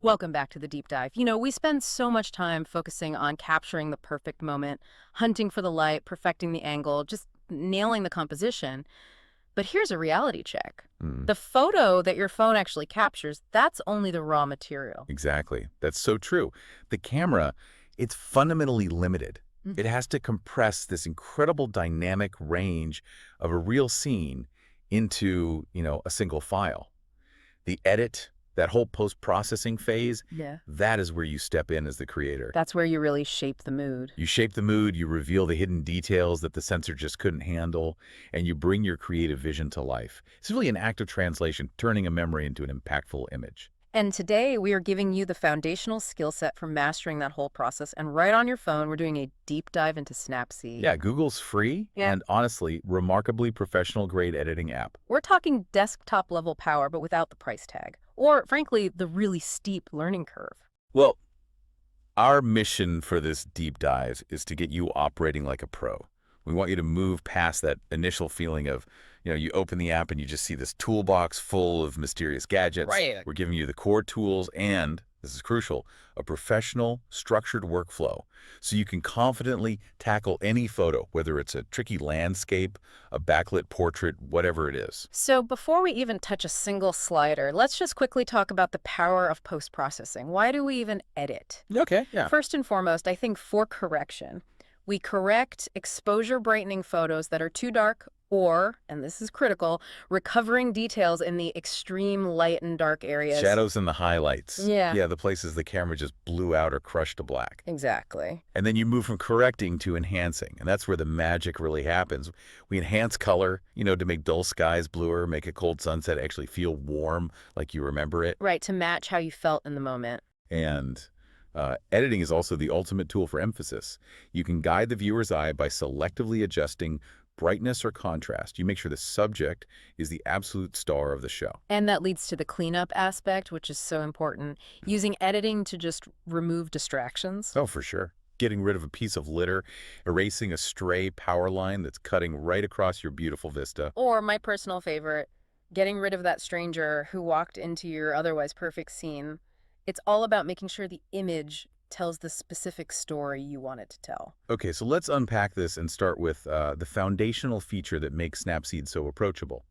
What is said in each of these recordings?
Welcome back to the deep dive. We spend so much time focusing on capturing the perfect moment, hunting for the light, perfecting the angle, just nailing the composition. But here's a reality check. Mm, The photo that your phone actually captures, that's only the raw material. exactly. That's so true. The camera, it's fundamentally limited. It Mhm. has to compress this incredible dynamic range of a real scene into, a single file. The edit, that whole post-processing phase, Yeah. that is where you step in as the creator. That's where you really shape the mood. You shape the mood, you reveal the hidden details that the sensor just couldn't handle, and you bring your creative vision to life. It's really an act of translation, turning a memory into an impactful image. And today we are giving you the foundational skill set for mastering that whole process. And right on your phone, we're doing a deep dive into Snapseed. Yeah, Google's free Yeah. and honestly, remarkably professional grade editing app. We're talking desktop level power, but without the price tag. Or, frankly, the really steep learning curve. Well, our mission for this deep dive is to get you operating like a pro. We want you to move past that initial feeling of, you open the app and you just see this toolbox full of mysterious gadgets. Right. We're giving you the core tools and, this is crucial, a professional, structured workflow so you can confidently tackle any photo, whether it's a tricky landscape, a backlit portrait, whatever it is. So before we even touch a single slider, let's just quickly talk about the power of post-processing. Why do we even edit? Okay, yeah. First and foremost, I think for correction, we correct exposure brightening photos that are too dark or, and this is critical, recovering details in the extreme light and dark areas. Shadows and the highlights. Yeah, Yeah, the places the camera just blew out or crushed to black. exactly. And then you move from correcting to enhancing, and that's where the magic really happens. We enhance color, to make dull skies bluer, make a cold sunset actually feel warm, like you remember it. Right, to match how you felt in the moment. And editing is also the ultimate tool for emphasis. You can guide the viewer's eye by selectively adjusting brightness or contrast. You make sure the subject is the absolute star of the show. And that leads to the cleanup aspect, which is so important. Using editing to just remove distractions. Oh, for sure. Getting rid of a piece of litter, erasing a stray power line that's cutting right across your beautiful vista. Or my personal favorite, getting rid of that stranger who walked into your otherwise perfect scene. It's all about making sure the image tells the specific story you want it to tell. Okay, so let's unpack this and start with the foundational feature that makes Snapseed so approachable.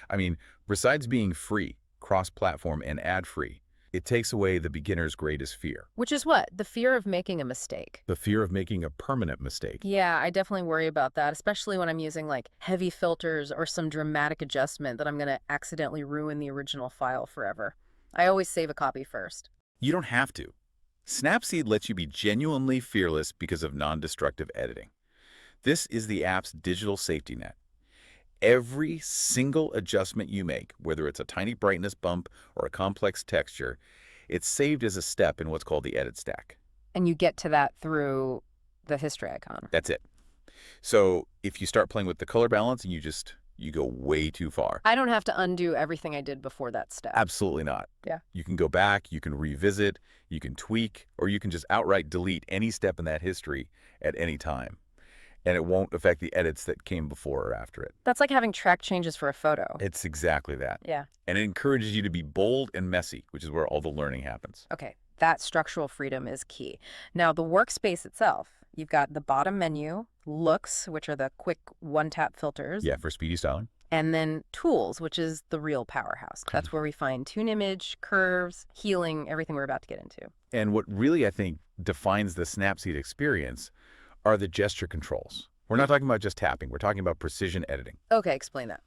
I mean, besides being free, cross-platform, and ad-free, it takes away the beginner's greatest fear, Which is what? The fear of making a mistake. the fear of making a permanent mistake. Yeah, I definitely worry about that, especially when I'm using like heavy filters or some dramatic adjustment that I'm going to accidentally ruin the original file forever. I always save a copy first. You don't have to. Snapseed lets you be genuinely fearless because of non-destructive editing. This is the app's digital safety net. Every single adjustment you make, whether it's a tiny brightness bump or a complex texture, it's saved as a step in what's called the edit stack. And you get to that through the history icon. That's it. So if you start playing with the color balance and you go way too far. I don't have to undo everything I did before that step. Absolutely not. Yeah. You can go back, you can revisit, you can tweak, or you can just outright delete any step in that history at any time. And it won't affect the edits that came before or after it. That's like having track changes for a photo. It's exactly that. Yeah. And it encourages you to be bold and messy, which is where all the learning happens. Okay, that structural freedom is key. Now, the workspace itself, you've got the bottom menu, looks, which are the quick one-tap filters, Yeah, for speedy styling. and then tools, which is the real powerhouse. That's where we find tune image, curves, healing, everything we're about to get into. And what really, I think, defines the Snapseed experience are the gesture controls. We're not talking about just tapping. We're talking about precision editing. Okay, explain that.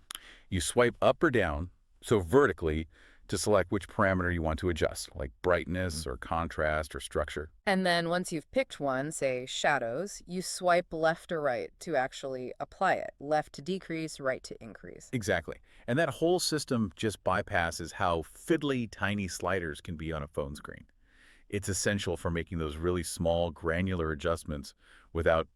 You swipe up or down, so vertically, to select which parameter you want to adjust, like brightness or contrast or structure. And then once you've picked one, say shadows, you swipe left or right to actually apply it. Left to decrease, right to increase. Exactly. And that whole system just bypasses how fiddly tiny sliders can be on a phone screen. It's essential for making those really small, granular adjustments without,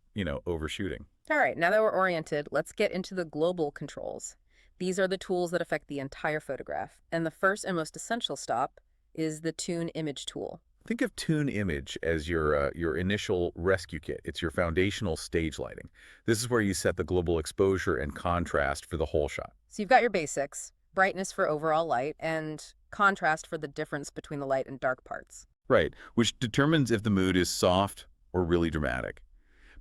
overshooting. All right, now that we're oriented, let's get into the global controls. These are the tools that affect the entire photograph. And the first and most essential stop is the Tune Image tool. Think of Tune Image as your initial rescue kit. It's your foundational stage lighting. This is where you set the global exposure and contrast for the whole shot. So you've got your basics, brightness for overall light, and contrast for the difference between the light and dark parts. Right, which determines if the mood is soft or really dramatic.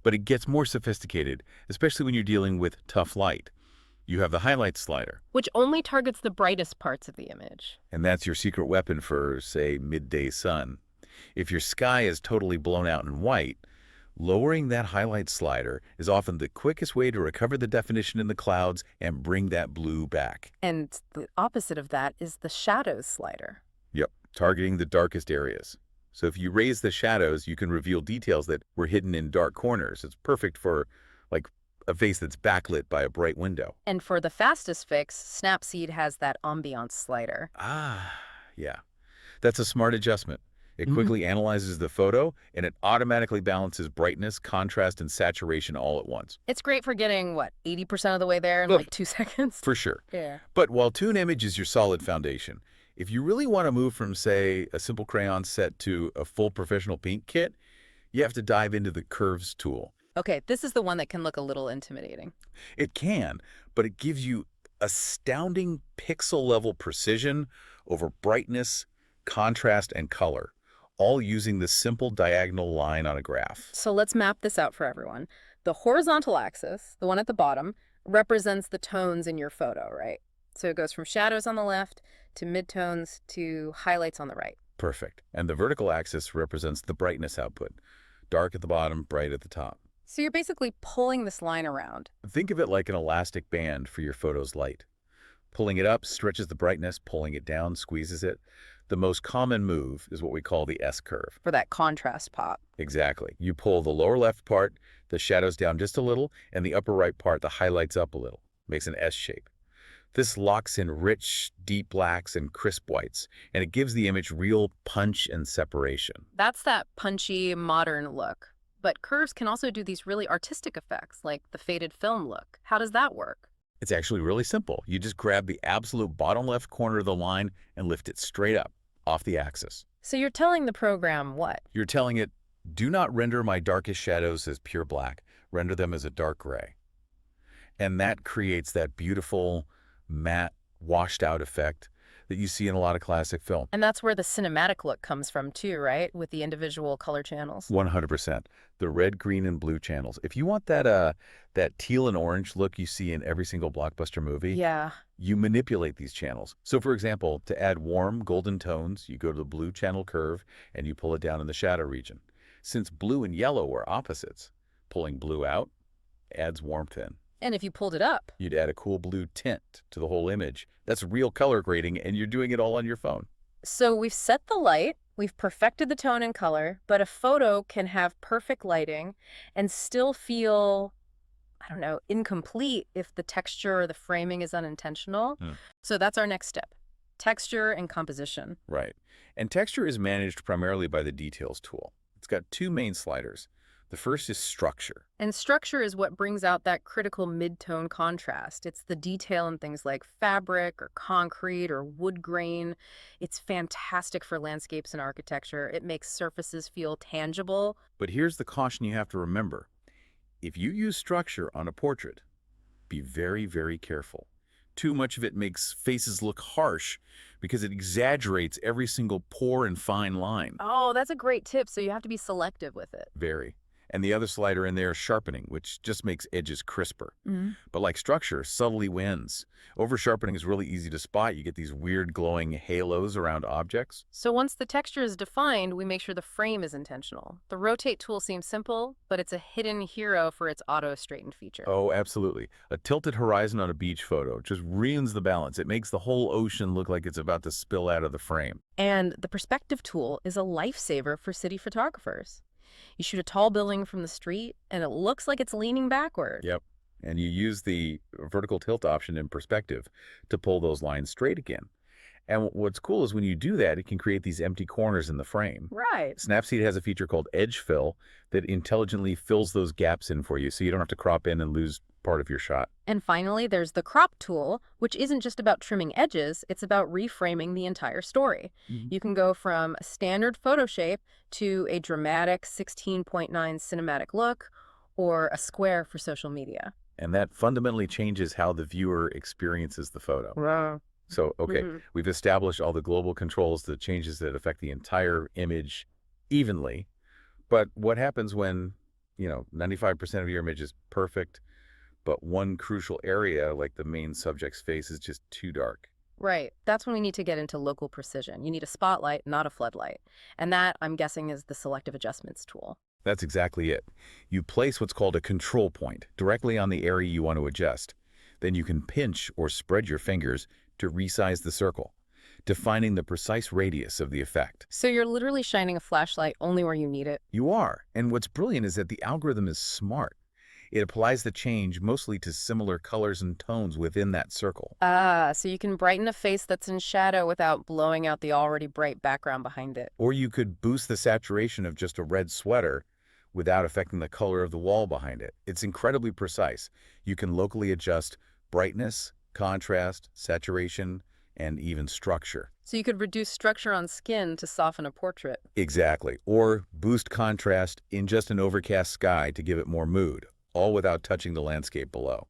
But it gets more sophisticated, especially when you're dealing with tough light. You have the highlight slider, Which only targets the brightest parts of the image. and that's your secret weapon for, say, midday sun. If your sky is totally blown out in white, lowering that highlight slider is often the quickest way to recover the definition in the clouds and bring that blue back. And the opposite of that is the shadows slider. Yep, targeting the darkest areas. So if you raise the shadows, you can reveal details that were hidden in dark corners. It's perfect for, like, a face that's backlit by a bright window. And for the fastest fix, Snapseed has that ambiance slider. Ah, yeah. That's a smart adjustment. It Mhm. quickly analyzes the photo, and it automatically balances brightness, contrast, and saturation all at once. It's great for getting, what, 80% of the way there in Ugh. like 2 seconds? For sure. Yeah. But while Toon Image is your solid foundation, if you really want to move from, say, a simple crayon set to a full professional paint kit, you have to dive into the Curves tool. Okay, this is the one that can look a little intimidating. It can, but it gives you astounding pixel-level precision over brightness, contrast, and color, all using the simple diagonal line on a graph. So let's map this out for everyone. The horizontal axis, the one at the bottom, represents the tones in your photo, right? So it goes from shadows on the left to midtones to highlights on the right. Perfect. And the vertical axis represents the brightness output. Dark at the bottom, bright at the top. So you're basically pulling this line around. Think of it like an elastic band for your photo's light. Pulling it up stretches the brightness, pulling it down squeezes it. The most common move is what we call the S-curve. For that contrast pop. Exactly. You pull the lower left part, the shadows down just a little, and the upper right part, the highlights up a little. Makes an S shape. This locks in rich, deep blacks and crisp whites, and it gives the image real punch and separation. That's that punchy, modern look. But curves can also do these really artistic effects, like the faded film look. How does that work? It's actually really simple. You just grab the absolute bottom left corner of the line and lift it straight up, off the axis. So you're telling the program what? You're telling it, do not render my darkest shadows as pure black. Render them as a dark gray. And that creates that beautiful, matte, washed out effect that you see in a lot of classic film. And that's where the cinematic look comes from too, right? With the individual color channels. 100%. The red, green, and blue channels. If you want that teal and orange look you see in every single blockbuster movie, Yeah. you manipulate these channels. So for example, to add warm golden tones, you go to the blue channel curve and you pull it down in the shadow region. Since blue and yellow are opposites, pulling blue out adds warmth in. And if you pulled it up, You'd add a cool blue tint to the whole image. That's real color grading, and you're doing it all on your phone. so we've set the light, we've perfected the tone and color, but a photo can have perfect lighting and still feel, I don't know, incomplete if the texture or the framing is unintentional. Hmm. So that's our next step, texture and composition. Right. And texture is managed primarily by the Details tool. It's got two main sliders. The first is structure. And structure is what brings out that critical mid-tone contrast. It's the detail in things like fabric or concrete or wood grain. It's fantastic for landscapes and architecture. It makes surfaces feel tangible. But here's the caution you have to remember. If you use structure on a portrait, be very, very careful. Too much of it makes faces look harsh because it exaggerates every single pore and fine line. Oh, that's a great tip. So you have to be selective with it. Very. And the other slider in there is sharpening, which just makes edges crisper. But like structure, subtly wins. Over-sharpening is really easy to spot. You get these weird glowing halos around objects. So once the texture is defined, we make sure the frame is intentional. The rotate tool seems simple, but it's a hidden hero for its auto-straighten feature. Oh, absolutely. A tilted horizon on a beach photo just ruins the balance. It makes the whole ocean look like it's about to spill out of the frame. And the perspective tool is a lifesaver for city photographers. You shoot a tall building from the street, and it looks like it's leaning backward. Yep. And you use the vertical tilt option in perspective to pull those lines straight again. And what's cool is when you do that, it can create these empty corners in the frame. Right. Snapseed has a feature called Edge Fill that intelligently fills those gaps in for you so you don't have to crop in and lose part of your shot. And finally, there's the crop tool, which isn't just about trimming edges, it's about reframing the entire story. You can go from a standard photo shape to a dramatic 16.9 cinematic look or a square for social media. And that fundamentally changes how the viewer experiences the photo. Wow. So, okay, Hmm. we've established all the global controls, the changes that affect the entire image evenly. But what happens when, 95% of your image is perfect, but one crucial area, like the main subject's face, is just too dark? Right. That's when we need to get into local precision. You need a spotlight, not a floodlight. And that, I'm guessing, is the selective adjustments tool. That's exactly it. You place what's called a control point directly on the area you want to adjust. Then you can pinch or spread your fingers to resize the circle, defining the precise radius of the effect. So you're literally shining a flashlight only where you need it. You are, and what's brilliant is that the algorithm is smart. It applies the change mostly to similar colors and tones within that circle. Ah, so you can brighten a face that's in shadow without blowing out the already bright background behind it. Or you could boost the saturation of just a red sweater without affecting the color of the wall behind it. It's incredibly precise. You can locally adjust brightness, contrast, saturation, and even structure. So you could reduce structure on skin to soften a portrait. Exactly. Or boost contrast in just an overcast sky to give it more mood, all without touching the landscape below.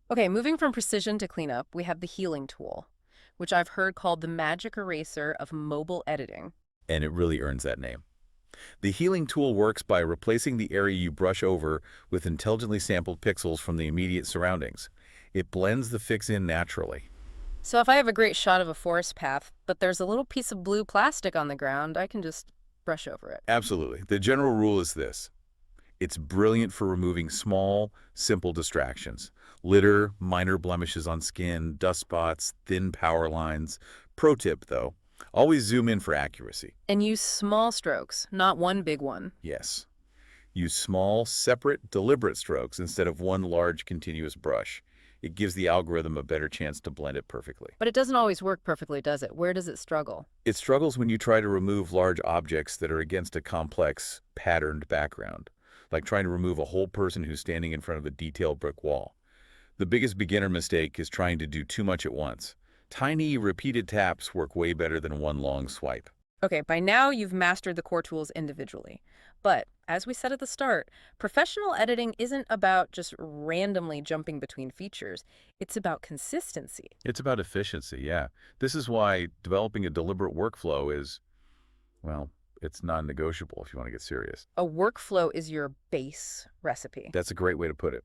Okay, moving from precision to cleanup, we have the healing tool, which I've heard called the magic eraser of mobile editing. And it really earns that name. The healing tool works by replacing the area you brush over with intelligently sampled pixels from the immediate surroundings. It blends the fix in naturally. So if I have a great shot of a forest path, but there's a little piece of blue plastic on the ground, I can just brush over it. Absolutely. The general rule is this. It's brilliant for removing small, simple distractions. Litter, minor blemishes on skin, dust spots, thin power lines. Pro tip, though, always zoom in for accuracy. And use small strokes, not one big one. Yes. Use small, separate, deliberate strokes instead of one large, continuous brush. It gives the algorithm a better chance to blend it perfectly. But it doesn't always work perfectly, does it? Where does it struggle? It struggles when you try to remove large objects that are against a complex, patterned background, like trying to remove a whole person who's standing in front of a detailed brick wall. The biggest beginner mistake is trying to do too much at once. Tiny, repeated taps work way better than one long swipe. Okay, by now you've mastered the core tools individually. But as we said at the start, professional editing isn't about just randomly jumping between features. It's about consistency. It's about efficiency, yeah. This is why developing a deliberate workflow is, well, it's non-negotiable if you want to get serious. A workflow is your base recipe. That's a great way to put it.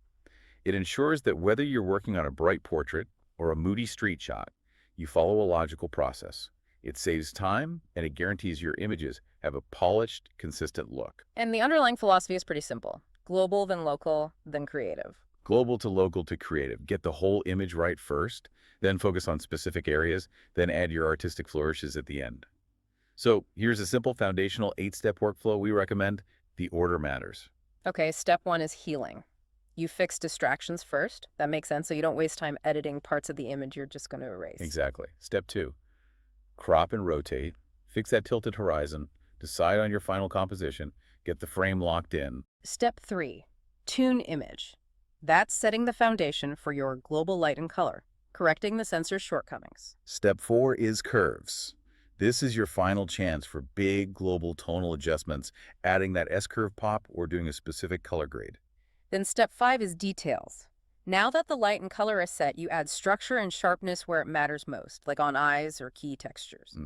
It ensures that whether you're working on a bright portrait or a moody street shot, you follow a logical process. It saves time, and it guarantees your images have a polished, consistent look. And the underlying philosophy is pretty simple. Global, then local, then creative. Global to local to creative. Get the whole image right first, then focus on specific areas, then add your artistic flourishes at the end. So here's a simple foundational 8-step workflow we recommend. The order matters. Okay, step one is healing. You fix distractions first. That makes sense, so you don't waste time editing parts of the image you're just going to erase. Exactly. Step 2, crop and rotate. Fix that tilted horizon. Decide on your final composition. Get the frame locked in. Step three, tune image. That's setting the foundation for your global light and color, correcting the sensor's shortcomings. Step 4 is curves. This is your final chance for big global tonal adjustments, adding that S-curve pop or doing a specific color grade. Then step five is details. Now that the light and color are set, you add structure and sharpness where it matters most, like on eyes or key textures.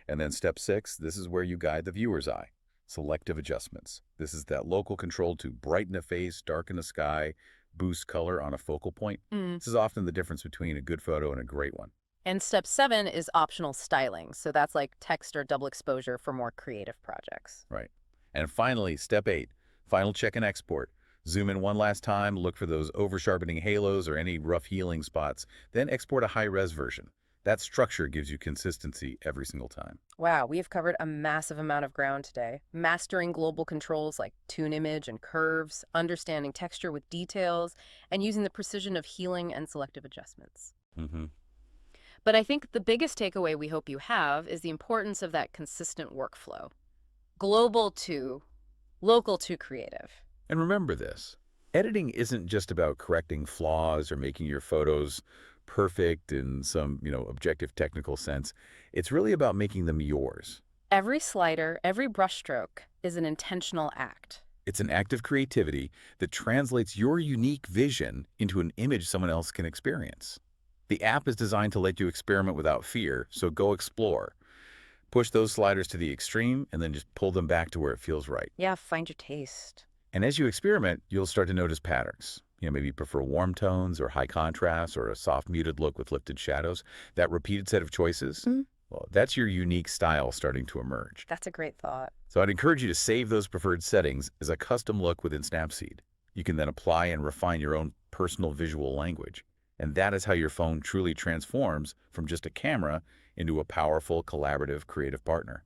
And then step 6, this is where you guide the viewer's eye. Selective adjustments. This is that local control to brighten a face, darken a sky, boost color on a focal point. This is often the difference between a good photo and a great one. And step seven is optional styling. So that's like text or double exposure for more creative projects. Right. And finally, step 8, final check and export. Zoom in one last time, look for those over-sharpening halos or any rough healing spots, then export a high-res version. That structure gives you consistency every single time. Wow, we have covered a massive amount of ground today. Mastering global controls like tune image and curves, understanding texture with details, and using the precision of healing and selective adjustments. But I think the biggest takeaway we hope you have is the importance of that consistent workflow. Global to local to creative. And remember this, editing isn't just about correcting flaws or making your photos perfect in some, objective technical sense. It's really about making them yours. Every slider, every brushstroke is an intentional act. It's an act of creativity that translates your unique vision into an image someone else can experience. The app is designed to let you experiment without fear, so go explore. Push those sliders to the extreme and then just pull them back to where it feels right. Yeah, find your taste. And as you experiment, you'll start to notice patterns. Maybe you prefer warm tones or high contrast or a soft muted look with lifted shadows. That repeated set of choices, Mm, well, that's your unique style starting to emerge. that's a great thought. So I'd encourage you to save those preferred settings as a custom look within Snapseed. You can then apply and refine your own personal visual language. And that is how your phone truly transforms from just a camera into a powerful, collaborative, creative partner.